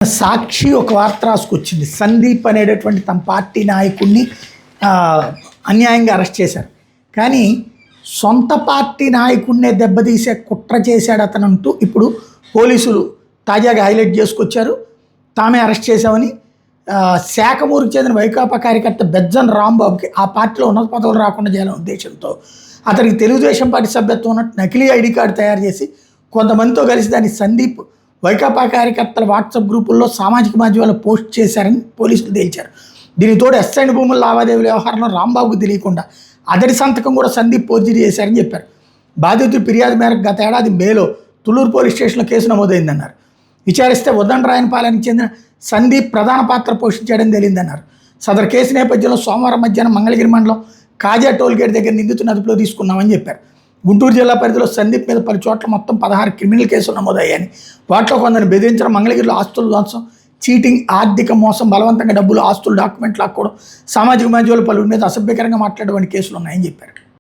సాక్షి ఒక వార్త రాసుకొచ్చింది. సందీప్ అనేటటువంటి తమ పార్టీ నాయకుడిని అన్యాయంగా అరెస్ట్ చేశారు. కానీ సొంత పార్టీ నాయకుడినే దెబ్బతీసే కుట్ర చేశాడు అతనంటూ ఇప్పుడు పోలీసులు తాజాగా హైలైట్ చేసుకొచ్చారు. తామే అరెస్ట్ చేశామని శాఖమూరుకు చెందిన వైకాపా కార్యకర్త బెజ్జన్ రాంబాబుకి ఆ పార్టీలో ఉన్నత పదవులు రాకుండా చేయాలనే ఉద్దేశంతో అతనికి తెలుగుదేశం పార్టీ సభ్యత్వం ఉన్నట్టు నకిలీ ఐడి కార్డు తయారు చేసి కొంతమందితో కలిసి దాన్ని సందీప్ వైకాపా కార్యకర్తల వాట్సాప్ గ్రూపుల్లో సామాజిక మాధ్యమాల్లో పోస్ట్ చేశారని పోలీసులు తేల్చారు. దీనితోడు ఎస్ఐన్ భూముల లావాదేవీల వ్యవహారంలో రాంబాబుకు తెలియకుండా అతడి సంతకం కూడా సందీప్ ఫోర్జరీ చేశారని చెప్పారు. బాధితుడి ఫిర్యాదు మేరకు గత ఏడాది మేలో తుళ్ళూరు పోలీస్ స్టేషన్లో కేసు నమోదైందన్నారు. విచారిస్తే ఉదండరాయనపాలెనికి చెందిన సందీప్ ప్రధాన పాత్ర పోషించాడని తెలియదన్నారు. సదరు కేసు నేపథ్యంలో సోమవారం మధ్యాహ్నం మంగళగిరి మండలం కాజా టోల్గేట్ దగ్గర నిందితుని అదుపులో తీసుకున్నామని చెప్పారు. గుంటూరు జిల్లా పరిధిలో సందీప్ మీద పలు చోట్ల మొత్తం 16 క్రిమినల్ కేసులు నమోదయ్యాయని, వాటిలో కొందరిని బెదిరించడం, మంగళగిరిలో ఆస్తుల ధ్వంసం, చీటింగ్, ఆర్థిక మోసం, బలవంతంగా డబ్బులు, ఆస్తులు, డాక్యుమెంట్లు లాక్కోవడం, సామాజిక మాధ్యమాలు పలువురి మీద అసభ్యకరంగా మాట్లాడేటువంటి కేసులు ఉన్నాయని చెప్పారు.